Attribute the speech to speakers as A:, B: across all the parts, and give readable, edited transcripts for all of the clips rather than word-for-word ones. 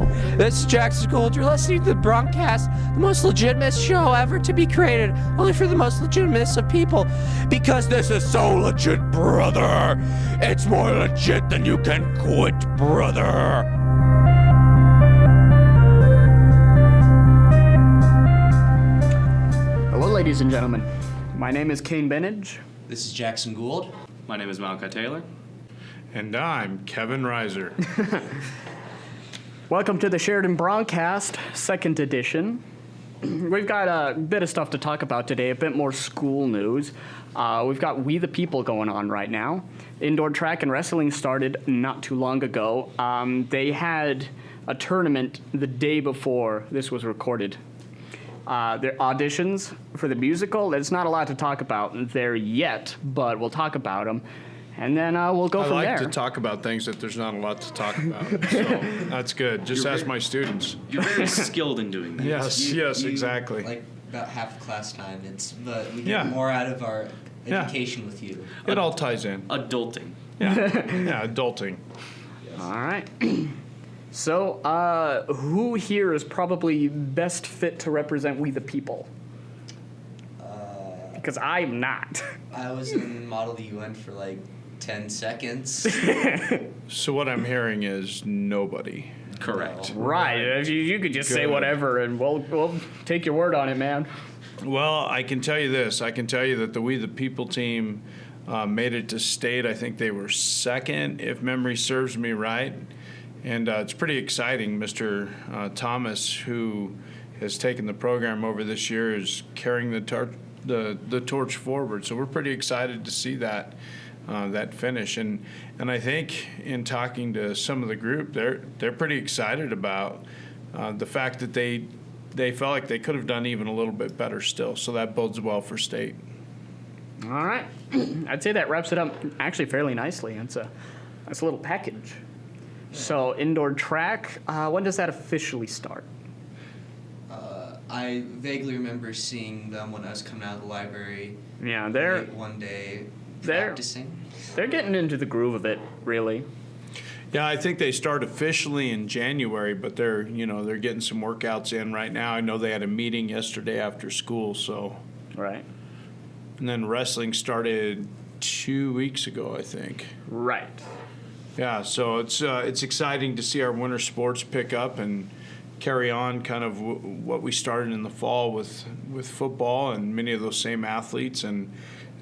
A: This is Jackson Gold. You're listening to the Broncast, the most legitimate show ever to be created, only for the most legitimate of people. Because this is so legit, brother. It's more legit than you can quit, brother.
B: Hello, ladies and gentlemen. My name is Kane Benage.
C: This is Jackson Gould.
D: My name is Malachi Taylor.
E: And I'm Kevin Reiser.
B: Welcome to the Sheridan Broncast, second edition. We've got a bit of stuff to talk about today, a bit more school news. We've got We the People going on right now. Indoor track and wrestling started not too long ago. They had a tournament the day before this was recorded. Their auditions for the musical, there's not a lot to talk about there yet, but we'll talk about them. And then we'll go from there.
E: I like to talk about things that there's not a lot to talk about. So that's good. Just ask my students.
D: You're very skilled in doing that.
E: Yes, exactly.
C: Like about half class time. But we get more out of our education with you.
E: It all ties in.
D: Adulting.
E: Yeah, adulting.
C: Yes.
B: All right. So, who here is probably best fit to represent We the People? Because I'm not.
C: I was in Model UN for like 10 seconds.
E: So what I'm hearing is nobody.
D: Correct.
B: Right. You could just say
E: Good.
B: whatever, and we'll take your word on it, man.
E: Well, I can tell you this. I can tell you that the We the People team made it to state. I think they were second, if memory serves me right. And it's pretty exciting. Mr. Thomas, who has taken the program over this year, is carrying the torch forward. So we're pretty excited to see that finish. And I think in talking to some of the group, they're pretty excited about the fact that they felt like they could have done even a little bit better still. So that bodes well for state.
B: All right. I'd say that wraps it up actually fairly nicely. It's a nice little package. So indoor track, when does that officially start?
C: I vaguely remember seeing them when I was coming out of the library.
B: Yeah,
C: late one day practicing.
B: They're getting into the groove of it, really.
E: Yeah, I think they start officially in January, but they're getting some workouts in right now. I know they had a meeting yesterday after school, so.
B: Right.
E: And then wrestling started 2 weeks ago, I think.
B: Right.
E: Yeah, so it's exciting to see our winter sports pick up and carry on kind of what we started in the fall with football and many of those same athletes. And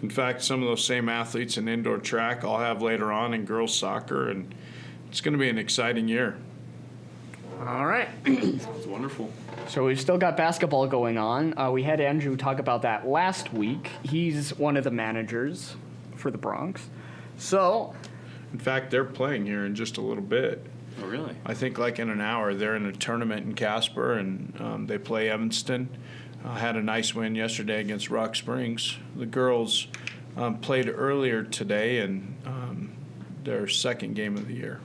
E: in fact, some of those same athletes in indoor track I'll have later on in girls soccer, and it's going to be an exciting year.
B: All right.
D: It's wonderful.
B: So we've still got basketball going on. We had Andrew talk about that last week. He's one of the managers for the Bronx. So,
E: In fact, they're playing here in just a little bit.
D: Oh, really?
E: I think like in an hour. They're in a tournament in Casper, and they play Evanston. Had a nice win yesterday against Rock Springs. The girls played earlier today, and their second game of the year.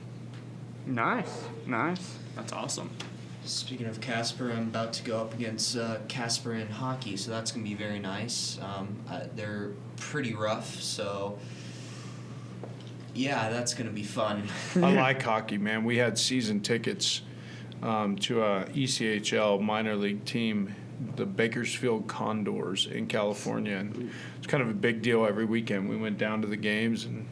B: nice.
D: That's awesome.
C: Speaking of Casper, I'm about to go up against Casper in hockey, so that's going to be very nice. They're pretty rough, so yeah, that's going to be fun.
E: I like hockey, man. We had season tickets to a ECHL minor league team, the Bakersfield Condors in California, and it's kind of a big deal every weekend. We went down to the games, and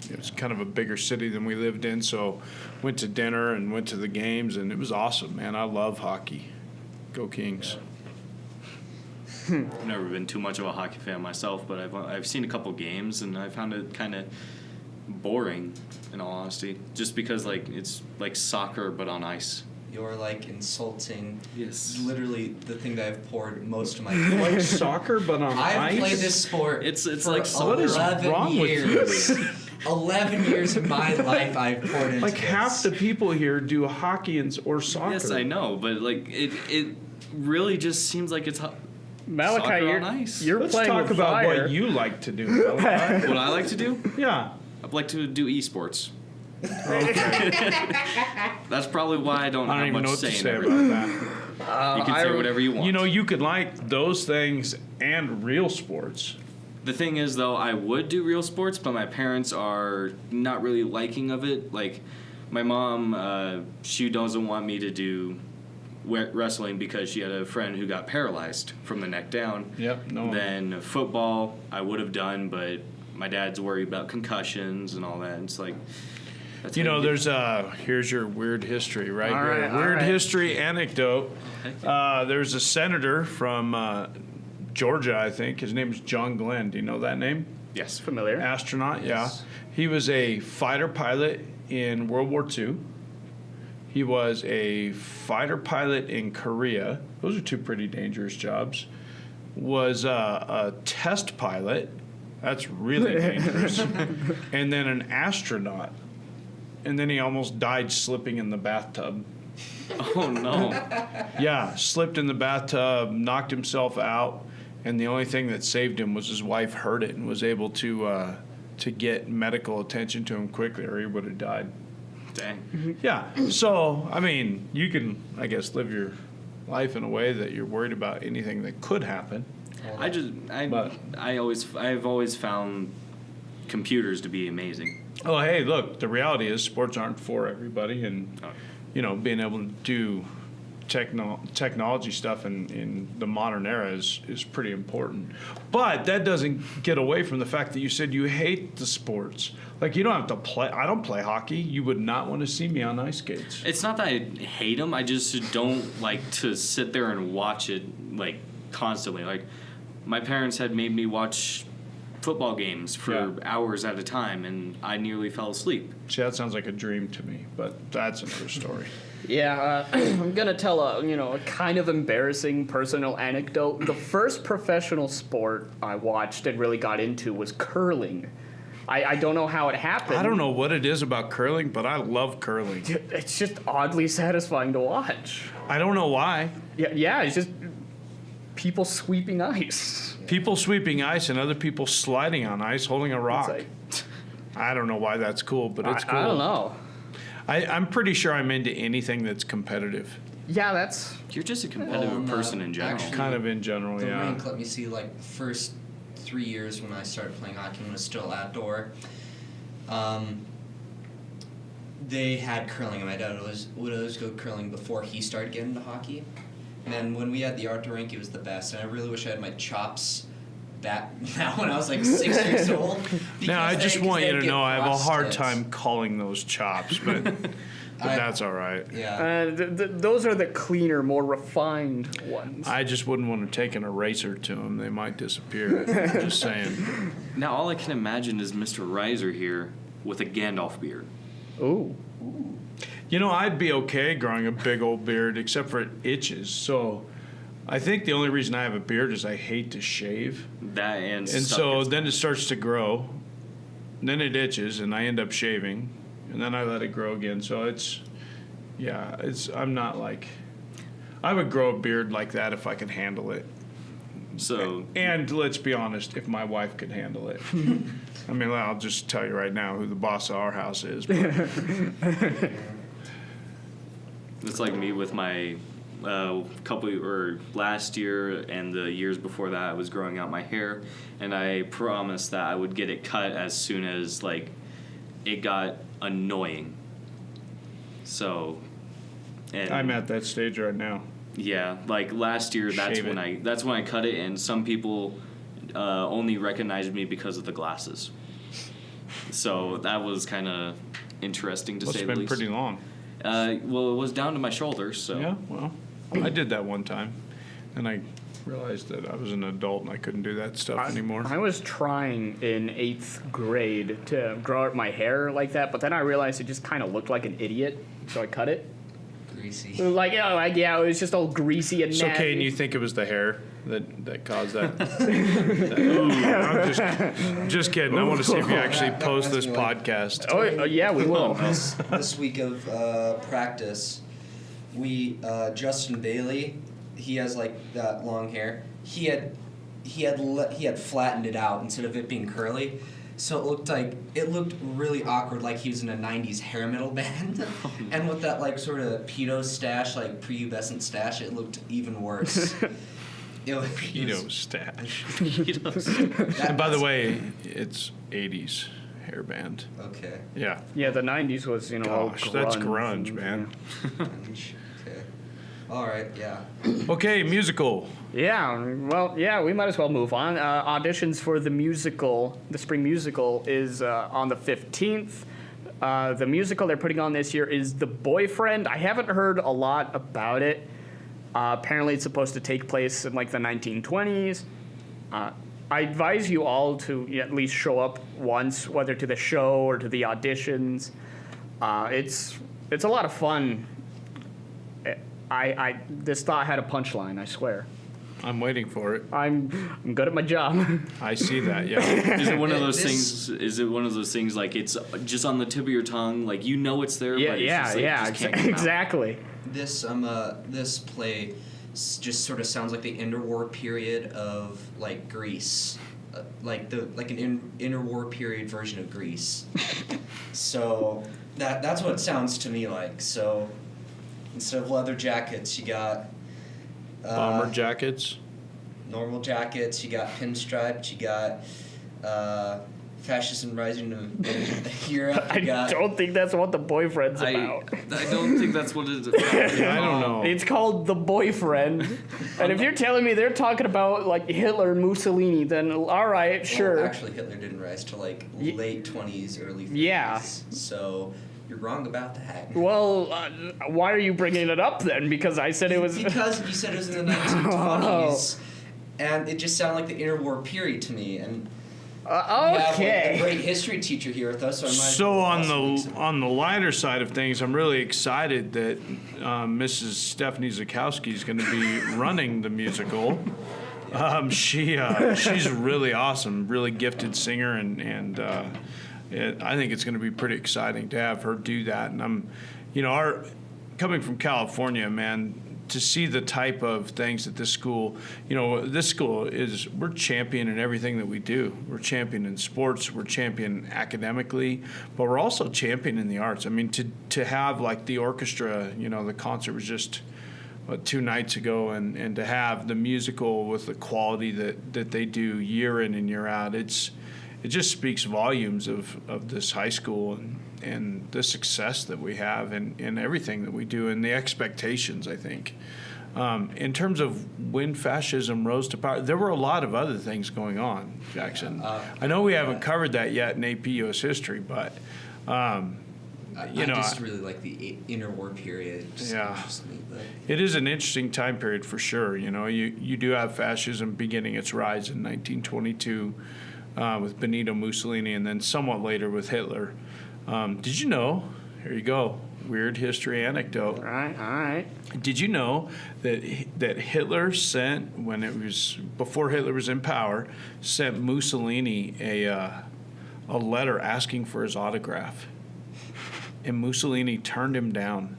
E: it was kind of a bigger city than we lived in, so went to dinner and went to the games, and it was awesome, man. I love hockey. Go Kings.
D: I've never been too much of a hockey fan myself, but I've seen a couple games, and I found it kind of boring, in all honesty, just because it's like soccer but on ice.
C: You're like insulting.
D: Yes.
C: Literally the thing that I've poured most of my
E: Like soccer, but on
C: I've
E: ice?
C: played this sport
D: It's
C: for
D: like
E: what is
C: 11
E: wrong with
C: years.
E: you?
C: 11 years of my life I've poured into
E: Like
C: this.
E: half the people here do hockey or soccer.
D: Yes, I know, but it really just seems like it's
B: Malachi,
D: soccer on ice.
B: you're
E: Let's
B: playing
E: talk
B: with
E: about
B: fire.
E: what you like to do. Malachi.
D: what I like to do.
E: Yeah.
D: I'd like to do esports.
E: Okay.
D: That's probably why I don't
E: I don't
D: have
E: even
D: much
E: know what to
D: say in
E: say
D: everything.
E: about that.
D: You can say whatever you want.
E: You know, you could like those things and real sports.
D: The thing is, though, I would do real sports, but my parents are not really liking of it. Like, My mom, she doesn't want me to do wrestling because she had a friend who got paralyzed from the neck down.
E: Yep. No.
D: Then football, I would have done, but my dad's worried about concussions and all that. It's like, that's
E: You
D: how
E: know,
D: get-
E: there's here's your weird history right
B: All
E: here.
B: right, all
E: Weird
B: right.
E: history anecdote.
D: Okay.
E: There's a senator from Georgia, I think. His name is John Glenn. Do you know that name?
D: Yes.
B: Familiar.
E: Astronaut,
C: Yes.
E: yeah. He was a fighter pilot in World War II. He was a fighter pilot in Korea. Those are two pretty dangerous jobs. Was a test pilot. That's really dangerous. And then an astronaut. And then he almost died slipping in the bathtub.
D: Oh, no.
E: Yeah, slipped in the bathtub, knocked himself out, and the only thing that saved him was his wife heard it and was able to get medical attention to him quickly, or he would have died.
D: Dang.
E: Yeah. So, I mean, you can, I guess, live your life in a way that you're worried about anything that could happen. But-
D: I've always found computers to be amazing.
E: Oh, hey, look, the reality is sports aren't for everybody, and, being able to do technology stuff in the modern era is pretty important. But that doesn't get away from the fact that you said you hate the sports. Like, you don't have to play. I don't play hockey. You would not want to see me on ice skates.
D: It's not that I hate them. I just don't like to sit there and watch it like constantly. Like my parents had made me watch football games for
E: Yeah.
D: hours at a time, and I nearly fell asleep.
E: See, that sounds like a dream to me, but that's another story.
B: Yeah, I'm gonna tell a kind of embarrassing personal anecdote. The first professional sport I watched and really got into was curling. I don't know how it happened.
E: I don't know what it is about curling, but I love curling.
B: It's just oddly satisfying to watch.
E: I don't know why.
B: Yeah, it's just people sweeping ice.
E: People sweeping ice and other people sliding on ice holding a rock.
B: It's
E: I don't know why that's cool, but it's cool.
B: I don't know.
E: I'm pretty sure I'm into anything that's competitive.
B: Yeah, that's
D: You're just a competitive person in general.
C: actually-
E: Kind of in general,
C: The
E: yeah.
C: rink, let me see, like first 3 years when I started playing hockey when it was still outdoor. They had curling, and my dad would always go curling before he started getting into hockey. And then when we had the outdoor rink, it was the best. And I really wish I had my chops back now when I was like 6 years old.
E: Now, I just want you to know I have a hard
C: rusted.
E: time calling those chops, but that's all right.
C: Yeah.
B: those are the cleaner, more refined ones.
E: I just wouldn't want to take an eraser to them. They might disappear. I'm just saying.
D: Now all I can imagine is Mr. Reiser here with a Gandalf beard.
B: Ooh.
E: You know, I'd be okay growing a big old beard, except for it itches. So I think the only reason I have a beard is I hate to shave.
D: That and
E: And
D: stuff
E: so
D: gets-
E: then it starts to grow, then it itches, and I end up shaving, and then I let it grow again. So I'm not like, I would grow a beard like that if I could handle it.
D: so
E: And let's be honest, if my wife could handle it. I mean, I'll just tell you right now who the boss of our house is. But
D: it's like me with my last year and the years before that, I was growing out my hair, and I promised that I would get it cut as soon as like it got annoying. So, and
E: I'm at that stage right now.
D: yeah, like last year, that's
E: Shave
D: when
E: it.
D: I cut it, and some people only recognized me because of the glasses. So that was kind of interesting to
E: Must
D: say
E: have
D: the
E: been
D: least.
E: pretty long.
D: Well, it was down to my shoulders, so
E: Yeah, well, I did that one time, and I realized that I was an adult and I couldn't do that stuff anymore.
B: I was trying in 8th grade to grow out my hair like that, but then I realized it just kind of looked like an idiot, so I cut it.
C: Greasy.
B: It was just all greasy and
E: So,
B: nasty.
E: okay, and you think it was the hair that caused that? I'm just kidding. I want to see if you actually
C: That
E: post this
C: reminds me, like-
E: podcast.
B: Oh, yeah, we will.
C: This week of practice, Justin Bailey, he has like that long hair. He had flattened it out instead of it being curly, so it looked really awkward, like he was in a '90s hair metal band. And with that like sort of pedo stash, like prepubescent stash, it looked even worse.
E: Pedo stash.
C: That-
E: And by the way, it's 80s hairband.
C: Okay.
E: Yeah.
B: Yeah, the 90s was, all
E: Gosh, that's grunge,
B: and-
E: man.
C: Okay. All right. Yeah.
E: Okay, musical.
B: Yeah, well, yeah, we might as well move on. Auditions for the musical, the spring musical, is on the 15th. The musical they're putting on this year is The Boyfriend. I haven't heard a lot about it. Apparently, it's supposed to take place in like the 1920s. I advise you all to at least show up once, whether to the show or to the auditions. It's a lot of fun. This thought had a punchline, I swear.
E: I'm waiting for it.
B: I'm good at my job.
E: I see that, yeah.
D: Is it one of those
C: This-
D: things? Is it one of those things like it's just on the tip of your tongue, like you know it's there, but it's just like, just can't come out?
B: exactly.
C: This play just sort of sounds like the interwar period of like Greece, like an interwar period version of Greece. So that's what it sounds to me like. So instead of leather jackets, you got
E: Bomber jackets.
C: normal jackets. You got pinstriped. You got fascism rising to Europe.
B: I
C: You got
B: don't think that's what The Boyfriend's
D: I
B: about.
D: don't think that's what it's about.
E: I don't know.
B: It's called The Boyfriend. And if you're telling me they're talking about like Hitler and Mussolini, then all right,
C: Well,
B: sure.
C: actually, Hitler didn't rise till like late 20s, early 30s.
B: Yeah.
C: So you're wrong about that.
B: Well, why are you bringing it up then? Because I said it was.
C: Because you said it was in the 1920s, and it just sounded like the interwar period to me. And we have like, a
B: Okay.
C: great history teacher here with us, so I might. as
E: So
C: well
E: on
C: also make some-
E: the lighter side of things, I'm really excited that Mrs. Stephanie Zakowski is going to be running the musical. She's really awesome, really gifted singer, and I think it's going to be pretty exciting to have her do that. And I'm, coming from California, man, to see the type of things that this school is, we're champion in everything that we do. We're champion in sports, we're champion academically, but we're also champion in the arts. I mean, to have like the orchestra, the concert was just 2 nights ago, and to have the musical with the quality that they do year in and year out, it just speaks volumes of this high school and the success that we have in everything that we do and the expectations, I think. In terms of when fascism rose to power, there were a lot of other things going on, Jackson. I know we haven't covered that yet in AP US history, but
C: I just really like the interwar period. It just
E: Yeah.
C: interests me, but
E: it is an interesting time period for sure. You do have fascism beginning its rise in 1922 with Benito Mussolini, and then somewhat later with Hitler. Did you know? Here you go. Weird history anecdote.
B: All right.
E: Did you know that Hitler sent, before Hitler was in power, sent Mussolini a letter asking for his autograph, and Mussolini turned him down.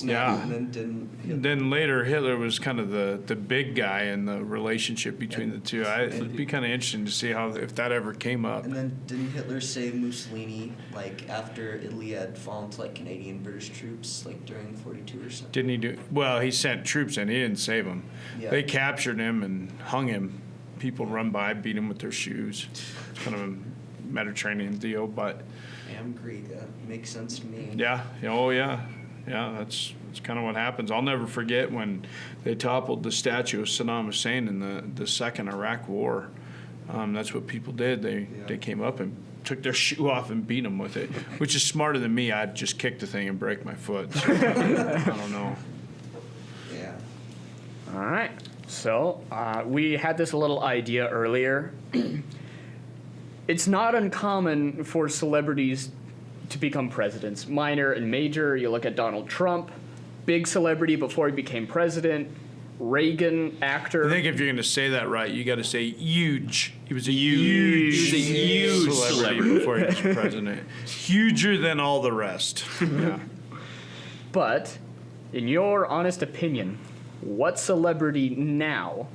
E: Yeah.
C: and then didn't.
E: Then later, Hitler was kind of the big guy in the relationship between the two. It'd be kind of interesting to see if that ever came up.
C: And then didn't Hitler save Mussolini like after Italy had fallen to like Canadian British troops like during 42 or something?
E: Didn't he do? Well, he sent troops in. He didn't save him.
C: Yeah.
E: They captured him and hung him. People run by, beat him with their shoes. It's kind of a Mediterranean deal, but
C: I'm Greek. Makes sense to me.
E: yeah. Oh, yeah. Yeah, that's kind of what happens. I'll never forget when they toppled the statue of Saddam Hussein in the second Iraq War. That's what people did. They came up and took their shoe off and beat him with it, which is smarter than me. I'd just kick the thing and break my foot. So, I don't know.
C: Yeah.
B: All right. So we had this little idea earlier. It's not uncommon for celebrities to become presidents. Minor and major, you look at Donald Trump, big celebrity before he became president. Reagan, actor.
E: I think if you're going to say that right, you got to say huge. He was a huge celebrity before he was president. Huger than all the rest. Yeah.
B: But, in your honest opinion, what celebrity now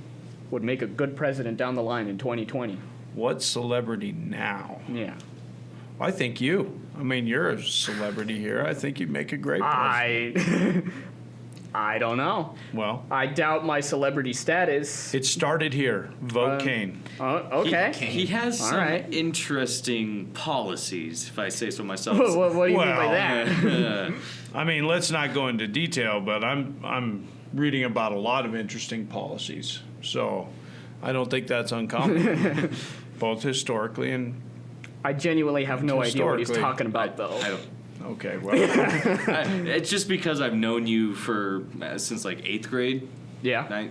B: would make a good president down the line in 2020?
E: What celebrity now?
B: Yeah.
E: I think you. I mean, you're a celebrity here. I think you'd make a great president.
B: I don't know.
E: Well,
B: I doubt my celebrity status.
E: it started here. Vote Kane.
B: Oh, okay.
D: He has
B: All
D: some
B: right.
D: interesting policies, if I say so myself.
B: What do you mean by
E: Well,
B: that?
E: I mean, let's not go into detail, but I'm reading about a lot of interesting policies. So I don't think that's uncommon, both historically and
B: I genuinely have no idea what he's
E: Historically,
B: talking about, though.
D: I don't.
E: okay. Well,
D: It's just because I've known you for since like 8th grade,
B: Yeah.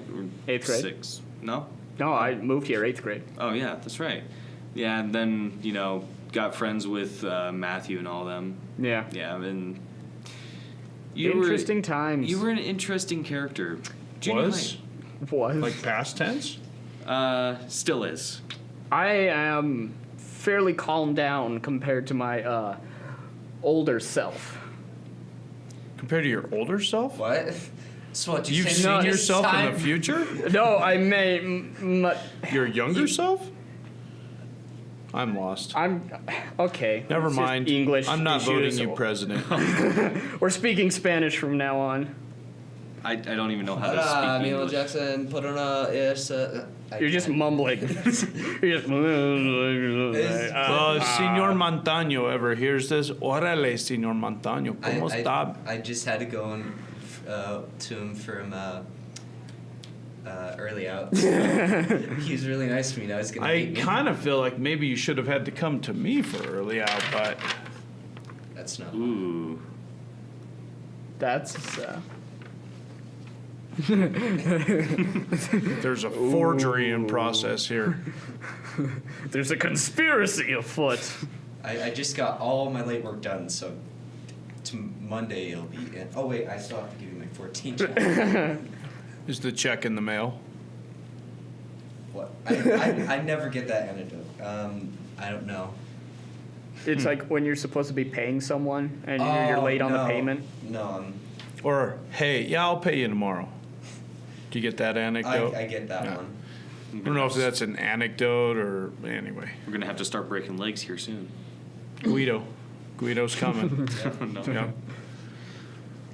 B: Eighth grade?
D: 6th. No.
B: No, I moved here 8th grade.
D: Oh yeah, that's right. Yeah, and then got friends with Matthew and all them.
B: Yeah.
D: Yeah, and
B: Interesting times.
D: You were an interesting character. Junior
E: was
B: Was.
E: like past tense.
D: high. Still is.
B: I am fairly calmed down compared to my older self.
E: Compared to your older self?
C: What? So what?
E: You've
C: say
E: seen
C: this
E: yourself
C: time?
E: in the future?
B: No, I may.
E: Your younger self? I'm lost.
B: I'm okay.
E: Never
B: It's just
E: mind.
B: English.
E: I'm not voting
B: issues.
E: you president.
B: We're speaking Spanish from now on.
D: I don't even know how to
C: Hola,
D: speak
C: amigo
D: English.
C: Jackson. Put on a.
B: You're just mumbling. You're just.
E: Senor Montaño ever hears this, órale, Senor Montaño, ¿cómo está?
C: I just had to go and to him from early out. He was really nice to me. Now he's gonna
E: I
C: hate me.
E: kind of feel like maybe you should have had to come to me for early out, but
C: That's not.
D: Ooh.
B: That's.
E: there's a forgery in process here.
B: There's a conspiracy afoot.
C: I just got all my late work done, so to Monday it'll be in. Oh wait, I still have to give you my 14 check.
E: Is the check in the mail?
C: What? I never get that antidote. I don't know.
B: It's like when you're supposed to be paying someone and you're late on the
C: no.
B: payment.
C: No,
E: Or, hey, yeah, I'll pay you tomorrow. Do you get that anecdote?
C: I get that
E: Yeah.
C: one.
E: I don't know if that's an anecdote or, anyway.
D: We're gonna have to start breaking legs here soon.
E: Guido's coming.
D: No.
E: Yeah.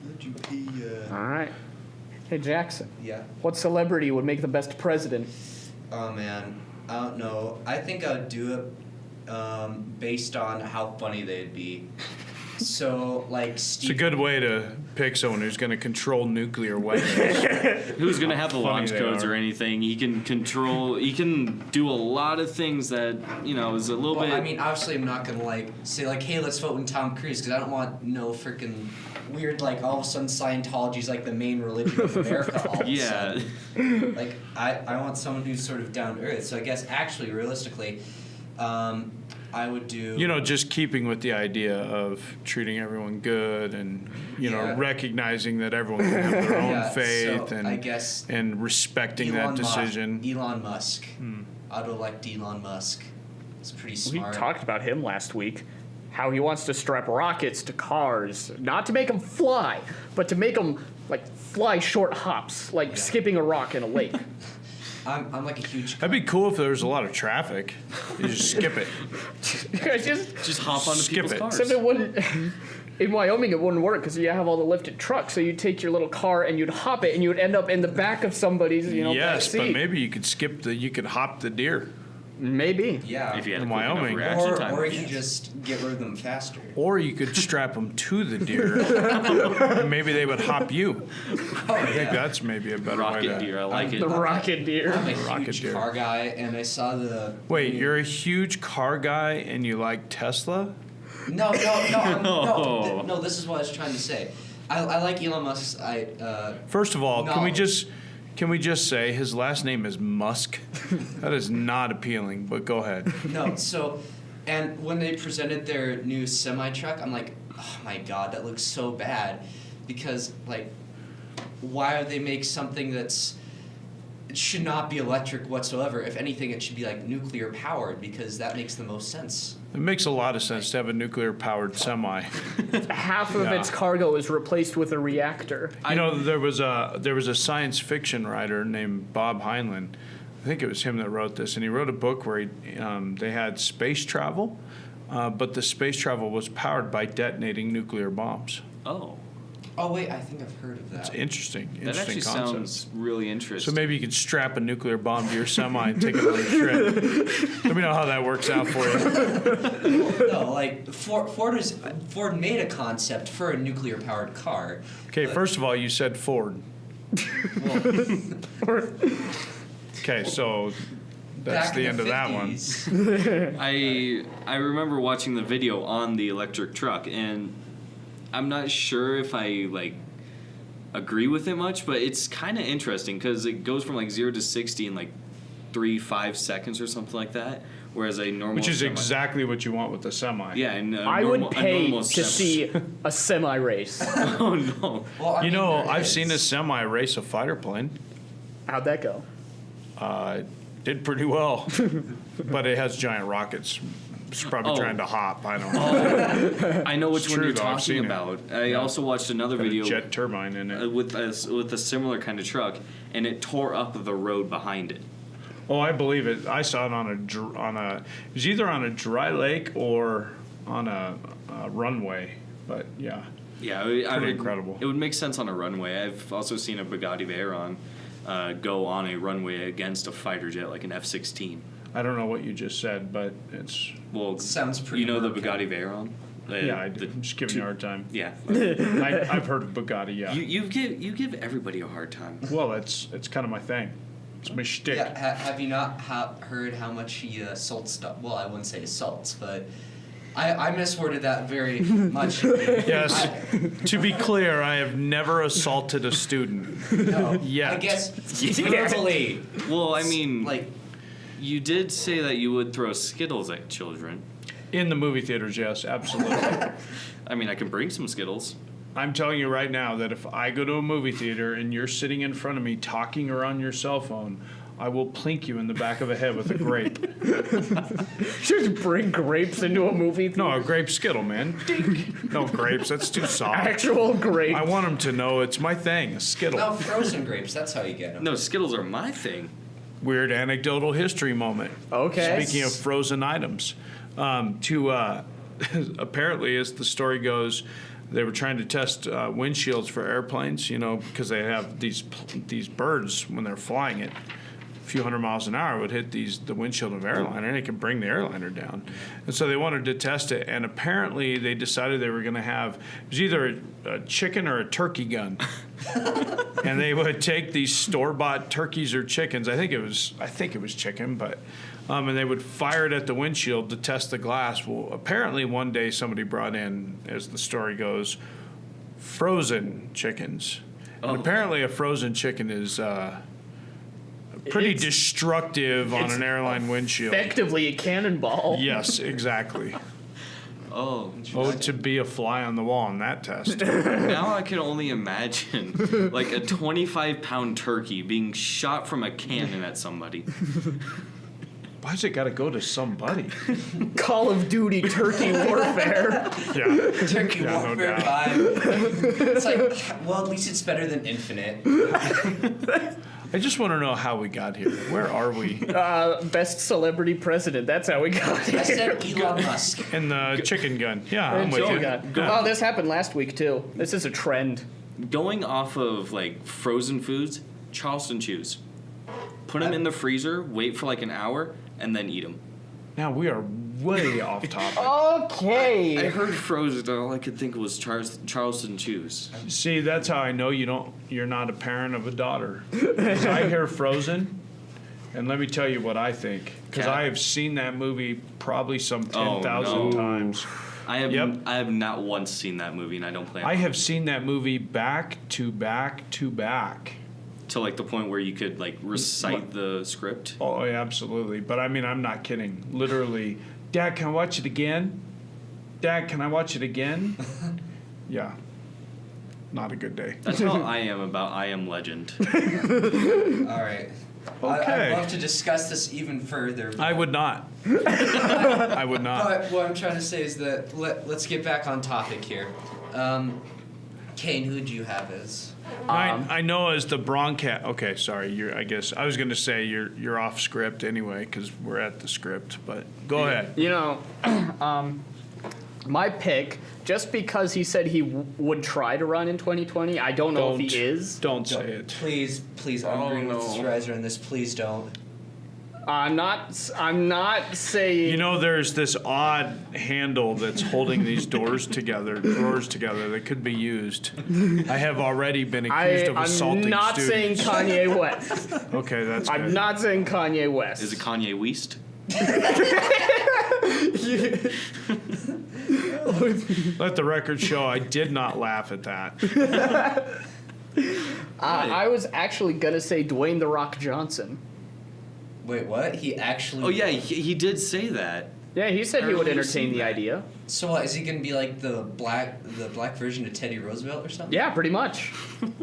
C: Would you pee?
B: All right. Hey Jackson,
C: Yeah.
B: what celebrity would make the best president?
C: Oh man, I don't know. I think I would do it based on how funny they'd be. So like
E: It's a
C: Steve.
E: good way to pick someone who's going to control nuclear weapons.
D: Who's gonna have the
E: funny
D: launch
E: they
D: codes
E: are.
D: or anything? He can control. He can do a lot of things that is a little
C: Well,
D: bit.
C: I mean, obviously, I'm not gonna say hey, let's vote in Tom Cruise because I don't want no freaking weird all of a sudden Scientology's like the main religion of America. All of a
D: yeah.
C: sudden. Like I want someone who's sort of down to earth. So I guess actually, realistically, I would do.
E: Just keeping with the idea of treating everyone good and,
C: Yeah.
E: recognizing that everyone can have their own
C: Yeah,
E: faith
C: so
E: and
C: I guess
E: and respecting that decision.
C: Elon Musk. I'd elect Elon Musk. It's pretty
B: We
C: smart.
B: talked about him last week. How he wants to strap rockets to cars, not to make them fly, but to make them fly short hops, like skipping a rock in a lake.
C: I'm like a huge.
E: That'd be cool if there was a lot of traffic. You just skip it.
D: Just hop onto
E: Skip
D: people's
E: it.
D: cars.
B: Except it wouldn't. In Wyoming, it wouldn't work because you have all the lifted trucks. So you'd take your little car and you'd hop it, and you would end up in the back of somebody's,
E: Yes,
B: back
E: but
B: seat.
E: maybe you could you could hop the deer.
B: Maybe.
C: Yeah.
D: If you had a
E: In
D: quick enough
E: Wyoming.
D: reaction time.
C: or you can just get rid of them faster.
E: Or you could strap them to the deer, and maybe they would hop you. I think that's maybe a better way
D: Rocket
E: to.
D: deer, I like it.
B: The rocket deer.
C: I'm a
E: Rocket
C: huge
E: deer.
C: car guy, and I saw the.
E: Wait, you're a huge car guy and you like Tesla?
C: No,
D: No.
C: no. This is what I was trying to say. I like Elon Musk.
E: First of all, can we
C: No.
E: just say his last name is Musk? That is not appealing, but go ahead.
C: No. So, and when they presented their new semi truck, I'm like, oh my god, that looks so bad, because why would they make something it should not be electric whatsoever? If anything, it should be nuclear powered, because that makes the most sense.
E: It makes a lot of sense to have a nuclear powered semi.
B: Half of
E: Yeah.
B: its cargo is replaced with a reactor.
E: There was a science fiction writer named Bob Heinlein. I think it was him that wrote this, and he wrote a book where they had space travel, but the space travel was powered by detonating nuclear bombs.
D: Oh.
C: Oh wait, I think I've heard of
E: It's
C: that.
E: interesting.
D: That
E: Interesting
D: actually
E: concept.
D: sounds really interesting.
E: So maybe you could strap a nuclear bomb to your semi and take it on a trip. Let me know how that works out for you.
C: No, like Ford made a concept for a nuclear powered car.
E: Okay, first of all, you said Ford.
C: Well,
E: Okay, so that's
C: back
E: the
C: in
E: end of that one.
C: 50s.
D: I remember watching the video on the electric truck, and I'm not sure if I like agree with it much, but it's kind of interesting because it goes from like 0 to 60 in like 3-5 seconds or something like that, whereas a normal
E: Which is
D: semi-
E: exactly what you want with the semi.
D: yeah, and
B: I would pay to
D: semi-
B: see a semi race.
D: Oh no!
C: Well, I
E: You
C: mean,
E: know,
C: there
E: I've
C: is.
E: seen a semi race a fighter plane.
B: How'd that go?
E: Did pretty well, but it has giant rockets. It's probably
D: Oh.
E: trying to hop. I don't know.
D: I know which
E: It's
D: one
E: true,
D: you're
E: though, I've
D: talking
E: seen it.
D: about. I also watched another
E: Got a
D: video
E: jet turbine in it.
D: with a similar kind of truck, and it tore up the road behind it.
E: Oh, I believe it. I saw it on a. It was either on a dry lake or on a runway. But yeah,
D: Yeah,
E: Pretty incredible.
D: It would make sense on a runway. I've also seen a Bugatti Veyron go on a runway against a fighter jet, like an F-16.
E: I don't know what you just said, but it's
D: Well,
C: Sounds pretty
D: You know the
C: American.
D: Bugatti Veyron?
E: yeah. I'm just giving you a hard time.
D: Yeah.
E: I've heard of Bugatti. Yeah.
D: You give everybody a hard time.
E: Well, it's kind of my thing. It's my shtick.
C: Yeah, have you not heard how much he assaults stuff? Well, I wouldn't say assaults, but I misworded that very much.
E: Yes. To be clear, I have never assaulted a student.
C: No,
E: Yet.
C: I guess
B: Yeah.
C: verbally.
D: Well, I mean,
C: Like,
D: you did say that you would throw Skittles at children.
E: In the movie theaters, yes, absolutely.
D: I mean, I can bring some Skittles.
E: I'm telling you right now that if I go to a movie theater and you're sitting in front of me talking or on your cell phone, I will plink you in the back of the head with a grape.
B: Just bring grapes into a movie theater.
E: No, a grape Skittle, man. Dink. No grapes, that's too soft.
B: Actual grape.
E: I want them to know it's my thing, a Skittle.
C: no, frozen grapes, that's how you get them.
D: No, Skittles are my thing.
E: Weird anecdotal history moment.
B: Okay.
E: Speaking of frozen items, apparently, as the story goes, they were trying to test windshields for airplanes, because they have these birds when they're flying it. A few hundred miles an hour would hit the windshield of an airliner, and it could bring the airliner down. And so they wanted to test it, and apparently they decided they were going to have, it was either a chicken or a turkey gun. And they would take these store-bought turkeys or chickens. I think it was chicken, but and they would fire it at the windshield to test the glass. Well, apparently one day somebody brought in, as the story goes, frozen chickens. And apparently a frozen chicken is pretty
B: It's-
E: destructive on
B: it's
E: an airline windshield.
B: Effectively a cannonball.
E: Yes, exactly.
D: Oh,
E: Oh, to be a fly on the wall on that test.
D: now I can only imagine like a 25-pound turkey being shot from a cannon at somebody.
E: Why's it got to go to somebody?
B: Call of Duty turkey warfare.
E: Yeah.
C: Turkey
E: Yeah, no
C: Warfare
E: doubt.
C: 5. It's like, well, at least it's better than Infinite.
E: I just want to know how we got here. Where are we?
B: Best celebrity president. That's how we got
C: I
B: here.
C: said Elon Musk.
E: And the chicken gun. Yeah, I'm with
B: Oh,
E: you.
B: God.
E: Yeah.
B: Oh, this happened last week too. This is a trend.
D: Going off of like frozen foods, Charleston chews. Put them in the freezer, wait for like an hour, and then eat them.
E: Now we are way off topic.
D: I
B: Okay.
D: heard frozen, all I could think was Charleston chews.
E: See, that's how I know you're not a parent of a daughter. 'Cause I hear Frozen, and let me tell you what I think. Because
D: Cat.
E: I have seen that movie probably some
D: Oh,
E: 10,000
D: no.
E: times. Yep.
D: I have not once seen that movie, and I don't plan
E: I
D: on
E: have seen that movie back to back to back.
D: to like the point where you could like recite the script.
E: Oh, yeah, absolutely. But I mean, I'm not kidding. Literally, Dad, can I watch it again? Dad, can I watch it again? Yeah. Not a good day.
D: That's how I am about I Am Legend.
C: All right.
E: Okay.
C: I'd love to discuss this even further.
E: I would not. I would not.
C: But what I'm trying to say is that let's get back on topic here. Kane, who do you have as?
E: I know as the Broncast. Okay, sorry. I guess I was going to say you're off script anyway because we're at the script. But go ahead.
B: You know, My pick, just because he said he would try to run in 2020, I don't know if he is.
E: Don't say it.
C: Please, I'm agreeing with Mr. Reiser on this. Please don't.
B: I'm not saying.
E: You know, there's this odd handle that's holding these drawers together that could be used. I have already been accused of assaulting
B: I'm not
E: students.
B: saying Kanye West.
E: Okay, that's good.
B: I'm not saying Kanye West.
D: Is it Kanye West?
E: Let the record show I did not laugh at that.
B: I was actually going to say Dwayne "The Rock" Johnson.
C: Wait, what? He actually...
D: Oh yeah, he did say that.
B: Yeah, he said
D: I
B: he would
D: remember
B: entertain
D: seeing
B: the
D: that.
B: idea.
C: So what, is he going to be like the black version of Teddy Roosevelt or something?
B: Yeah, pretty much.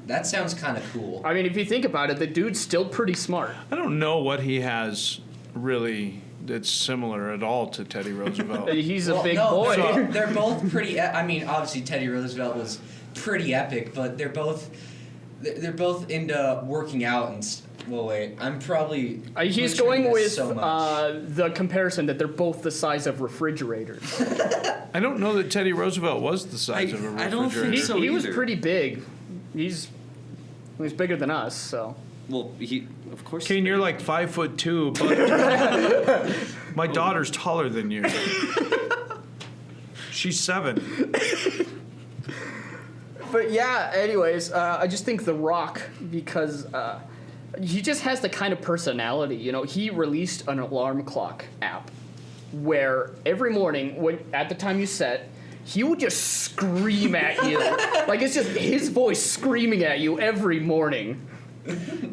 C: That sounds kind of cool.
B: I mean, if you think about it, the dude's still pretty smart.
E: I don't know what he has really that's similar at all to Teddy Roosevelt.
B: He's a
C: Well,
B: big
C: no,
B: boy.
C: They're both pretty... I mean, obviously Teddy Roosevelt was pretty epic, but they're both into working out and... Well, wait, I'm probably...
B: He's
C: butchering
B: going
C: this
B: with
C: so much.
B: the comparison that they're both the size of refrigerators.
E: I don't know that Teddy Roosevelt was the size of a refrigerator.
D: I don't think
B: He,
D: so
B: he was
D: either.
B: pretty big. He's bigger than us, so.
D: Well, of course.
E: Kane, you're like 5'2", but my daughter's taller than you. She's 7.
B: But yeah, anyways, I just think The Rock, because he just has the kind of personality. You know, he released an alarm clock app where every morning, at the time you set, he would just scream at you. Like, it's just his voice screaming at you every morning.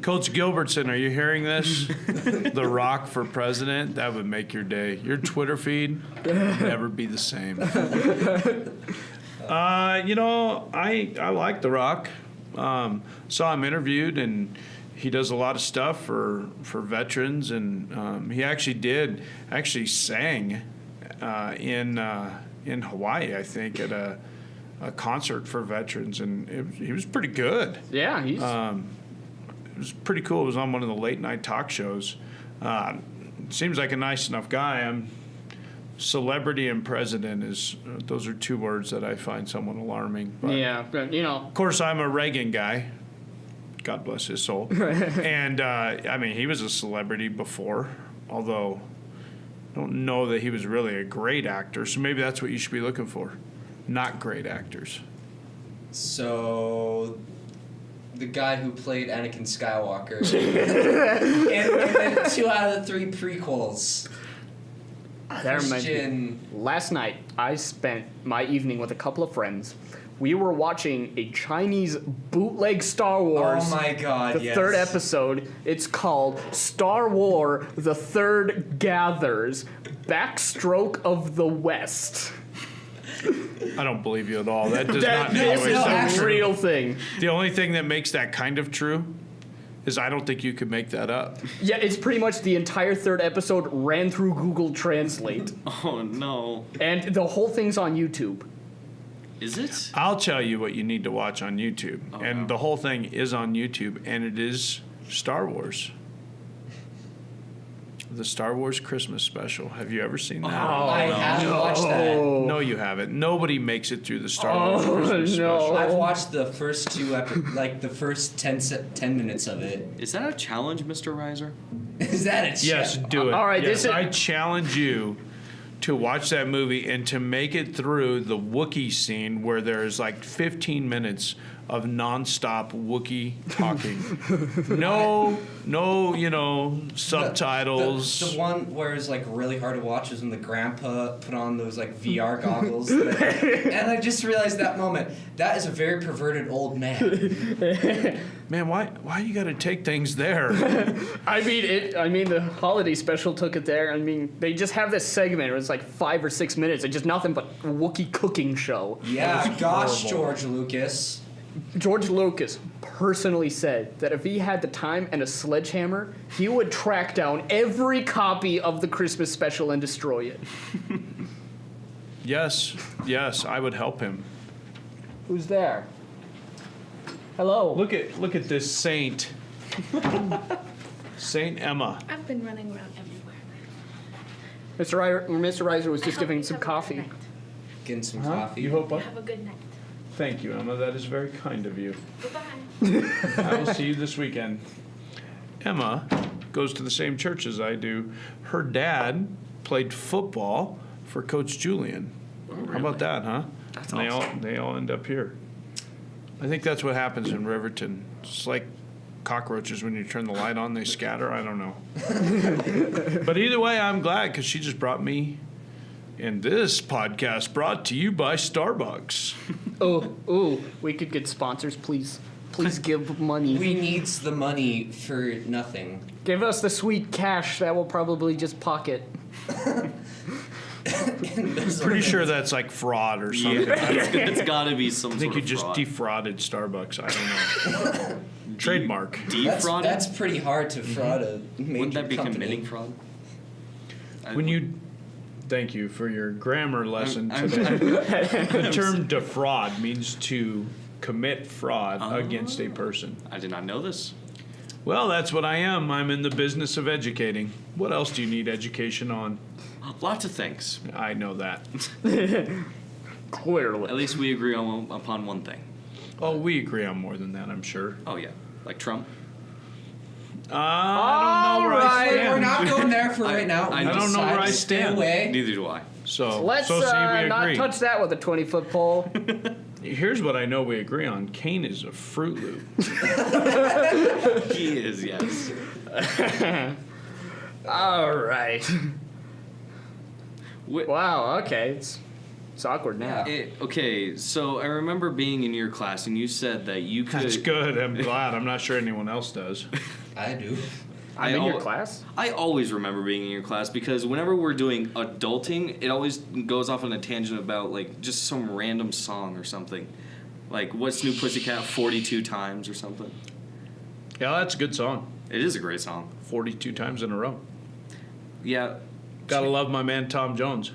E: Coach Gilbertson, are you hearing this? The Rock for president? That would make your day. Your Twitter feed would never be the same. You know, I like The Rock. Saw him interviewed, and he does a lot of stuff for veterans, and he actually sang in Hawaii, I think, at a concert for veterans, and he was pretty good.
B: Yeah, he's.
E: It was pretty cool. It was on one of the late night talk shows. Seems like a nice enough guy. Celebrity and president those are two words that I find somewhat alarming. But
B: yeah, but, you know.
E: of course, I'm a Reagan guy. God bless his soul. And I mean, he was a celebrity before, although I don't know that he was really a great actor. So maybe that's what you should be looking for. Not great actors.
C: So, the guy who played Anakin Skywalker in 2 out of the 3 prequels.
B: That reminds me.
C: Christian.
B: Last night, I spent my evening with a couple of friends. We were watching a Chinese bootleg Star Wars.
C: Oh my God!
B: The
C: yes.
B: third episode. It's called Star Wars: The Third Gathers. Backstroke of the West.
E: I don't believe you at all. That does
B: That
E: not
B: this
E: make
B: is
E: sense.
B: a real thing.
E: The only thing that makes that kind of true is I don't think you could make that up.
B: Yeah, it's pretty much the entire third episode ran through Google Translate,
D: Oh no.
B: and the whole thing's on YouTube.
D: Is it?
E: I'll tell you what you need to watch on YouTube.
D: Oh,
E: and
D: wow.
E: the whole thing is on YouTube, and it is Star Wars. The Star Wars Christmas special. Have you ever seen that?
C: I haven't watched that.
E: No, you haven't. Nobody makes it through the Star Wars
B: Oh,
E: Christmas
B: no.
E: special.
C: I've watched the first 2 like the first 10 minutes of it.
D: Is that a challenge, Mr. Reiser?
C: Is that a check?
E: Yes, do it.
B: All right,
E: yes,
B: this is-
E: I challenge you to watch that movie and to make it through the Wookiee scene where there's like 15 minutes of nonstop Wookiee talking. no, subtitles.
C: The one where it's like really hard to watch is when the grandpa put on those like VR goggles. And I just realized that moment. That is a very perverted old man.
E: Man, why you got to take things there?
B: I mean, the holiday special took it there. I mean, they just have this segment. It was like 5 or 6 minutes. It's just nothing but Wookiee cooking show.
C: Yeah, gosh,
E: horrible.
C: George Lucas.
B: George Lucas personally said that if he had the time and a sledgehammer, he would track down every copy of the Christmas special and destroy it.
E: Yes, I would help him.
B: Who's there? Hello.
E: Look at this saint. Saint Emma.
F: I've been running around everywhere.
B: Mr. Reiser was just
F: I hope
B: giving
F: you
B: some
F: have a good
B: coffee.
F: night.
C: getting some
E: Huh?
C: coffee.
E: You hope up?
F: Have a good night.
E: Thank you, Emma. That is very kind of you.
F: Goodbye.
E: I will see you this weekend. Emma goes to the same church as I do. Her dad played football for Coach Julian. How about that, huh?
D: That's
E: And
D: awesome.
E: they all end up here. I think that's what happens in Riverton. It's like cockroaches when you turn the light on, they scatter. I don't know. But either way, I'm glad because she just brought me. And this podcast brought to you by Starbucks.
B: Oh, we could get sponsors, please. Please give money.
C: We needs the money for nothing.
B: Give us the sweet cash that we'll probably just pocket.
E: Pretty sure that's like fraud or something.
D: It's got to be some
E: I think
D: sort
E: you
D: of
E: just
D: fraud.
E: defrauded Starbucks. I don't know. Trademark.
D: Defrauded?
C: That's pretty hard to fraud a major
D: Wouldn't that be
C: company.
D: committing fraud?
E: When you, thank you for your grammar lesson
D: I'm-
E: today. The term defraud means to commit fraud against a person.
D: I did not know this.
E: Well, that's what I am. I'm in the business of educating. What else do you need education on?
D: Lots of things.
E: I know that.
B: Clearly.
D: At least we agree upon one thing.
E: Oh, we agree on more than that, I'm sure.
D: Oh yeah, like Trump.
E: I don't know where I
C: We're
E: stand.
C: not going there for right now.
D: I
C: We
D: don't
E: know where
C: decided
E: I
C: to stay
E: stand.
C: away.
D: Neither do I.
E: So,
B: Let's
E: so see, we
B: not
E: agree.
B: touch that with a 20-foot pole.
E: Here's what I know we agree on. Kane is a Fruit Loop.
D: He is, yes.
B: All right.
D: Wh-
B: Wow, okay. It's awkward now.
D: Okay, so I remember being in your class, and you said that you could.
E: That's good. I'm glad. I'm not sure anyone else does.
C: I do.
B: I'm in your
D: al-
B: class?
D: I always remember being in your class because whenever we're doing adulting, it always goes off on a tangent about like just some random song or something. Like what's New Pussycat 42 times or something.
E: Yeah, that's a good song.
D: It is a great song.
E: 42 times in a row.
D: Yeah,
E: Gotta love my man Tom Jones.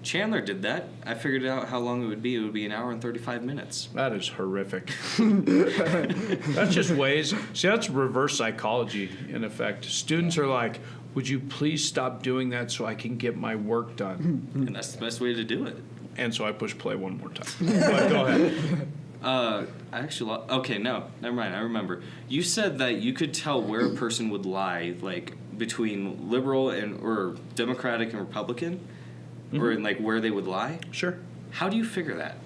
D: Chandler did that. I figured out how long it would be. It would be an hour and 35 minutes.
E: That is horrific. That's just ways. See, that's reverse psychology in effect. Students are like, would you please stop doing that so I can get my work done?
D: And that's the best way to do it.
E: And so I push play one more time. But go ahead.
D: I actually, okay, no, never mind. I remember. You said that you could tell where a person would lie, like between liberal and or Democratic and Republican, or in like where they would lie.
E: Sure.
D: How do you figure that?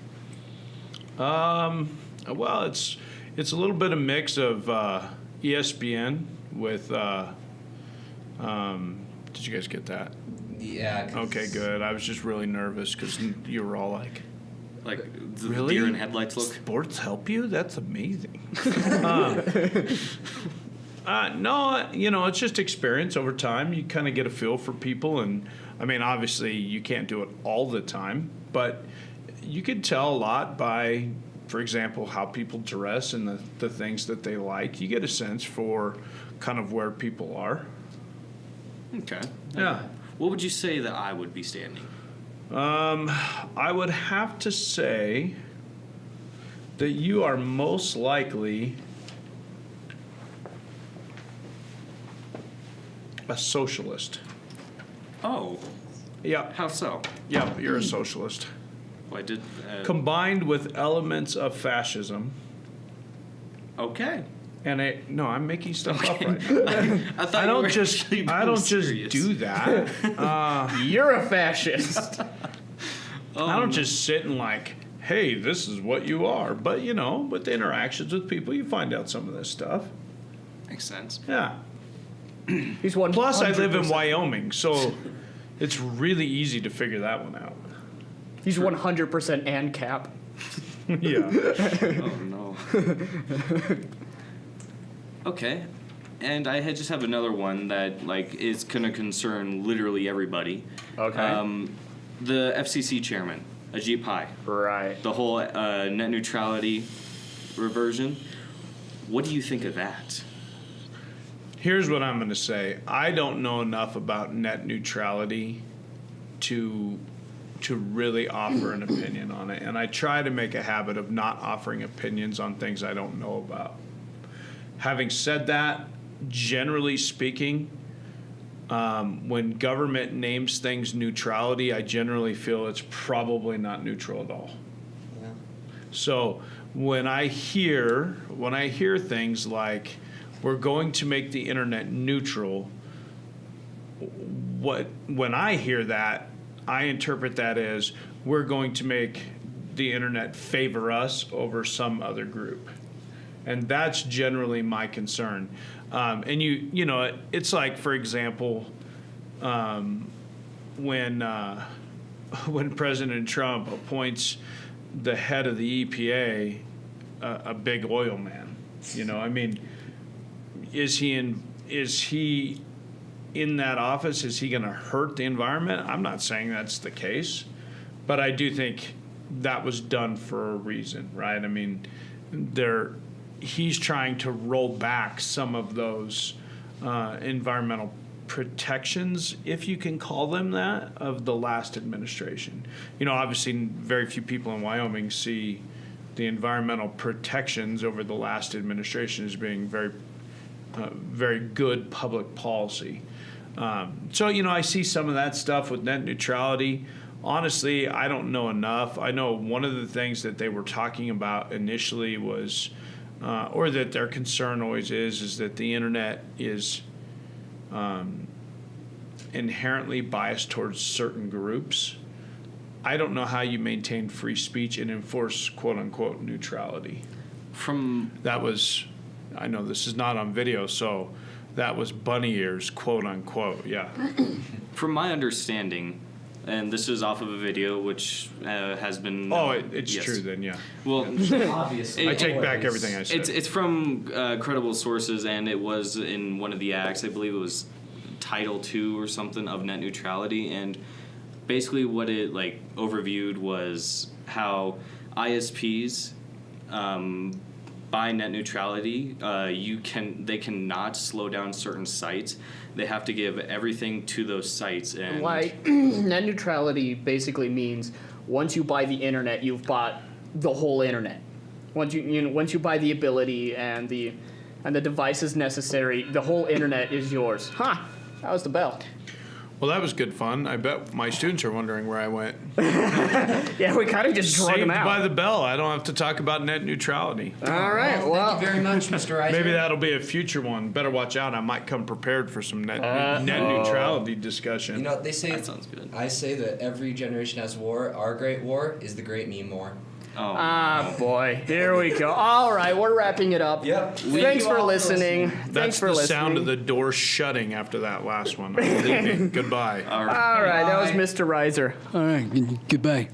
E: Well, it's a little bit of mix of ESPN with. Did you guys get that?
C: Yeah. 'cause
E: Okay, good. I was just really nervous because you were all like,
D: Like the
E: "Really?
D: deer in headlights look.
E: Sports help you? That's amazing." No, it's just experience over time. You kind of get a feel for people, and I mean, obviously, you can't do it all the time, but you could tell a lot by, for example, how people dress and the things that they like. You get a sense for kind of where people are.
D: Okay.
E: Yeah.
D: What would you say that I would be standing?
E: I would have to say that you are most likely a socialist.
D: Oh,
E: Yeah,
D: how so?
E: yeah, you're a socialist.
D: Well, I did.
E: Combined with elements of fascism.
D: Okay.
E: And I'm making stuff up right now.
D: I thought
E: I
D: you
E: don't
D: were
E: just
D: actually being
E: I don't just
D: serious.
E: do that.
B: You're a fascist.
E: I don't just sit and like, hey, this is what you are. But with the interactions with people, you find out some of this stuff.
D: Makes sense.
E: Yeah.
B: He's one.
E: Plus, I live in Wyoming, so it's really easy to figure that one out.
B: He's 100% ANCAP.
E: Yeah.
D: Oh no. Okay, and I just have another one that like is gonna concern literally everybody.
B: Okay.
D: The FCC chairman, Ajit Pai,
B: Right.
D: the whole net neutrality reversion. What do you think of that?
E: Here's what I'm going to say. I don't know enough about net neutrality to really offer an opinion on it, and I try to make a habit of not offering opinions on things I don't know about. Having said that, generally speaking, When government names things neutrality, I generally feel it's probably not neutral at all.
C: Yeah.
E: So when I hear things like we're going to make the internet neutral, when I hear that, I interpret that as we're going to make the internet favor us over some other group. And that's generally my concern. And you know, it's like, for example, when President Trump appoints the head of the EPA a big oil man. You know, I mean, is he in that office? Is he going to hurt the environment? I'm not saying that's the case, but I do think that was done for a reason, right? I mean, he's trying to roll back some of those environmental protections, if you can call them that, of the last administration. You know, obviously, very few people in Wyoming see the environmental protections over the last administration as being very good public policy. So, you know, I see some of that stuff with net neutrality. Honestly, I don't know enough. I know one of the things that they were talking about initially was, or that their concern always is that the internet is inherently biased towards certain groups. I don't know how you maintain free speech and enforce quote unquote neutrality. I know this is not on video, so that was bunny ears, quote unquote, yeah.
D: From my understanding, and this is off of a video which has been...
E: it's
D: yes.
E: true then, yeah.
D: Well,
C: Obviously.
E: I take back everything I said.
D: It's from credible sources, and it was in one of the acts. I believe it was Title II or something of net neutrality, and basically what it overviewed was how ISPs by net neutrality they cannot slow down certain sites. They have to give everything to those sites, and
B: Net neutrality basically means once you buy the internet, you've bought the whole internet. Once you buy the ability and the devices necessary, the whole internet is yours. That was the bell.
E: Well, that was good fun. I bet my students are wondering where I went.
B: Yeah, we kind of just drug
E: Saved
B: them out.
E: by the bell. I don't have to talk about net neutrality.
B: All right, well,
C: Thank you very much, Mr. Reiser.
E: Maybe that'll be a future one. Better watch out. I might come prepared for some net neutrality discussion.
C: You know, they say...
D: that sounds good.
C: I say that every generation has war. Our great war is the Great Meme War.
D: Oh,
B: boy, here we go. All right, we're wrapping it up.
C: Yep.
B: Thanks for listening.
E: That's the sound of the door shutting after that last one. I'm leaving. Goodbye.
D: all right.
B: All right, that was Mr. Reiser.
F: All right, goodbye.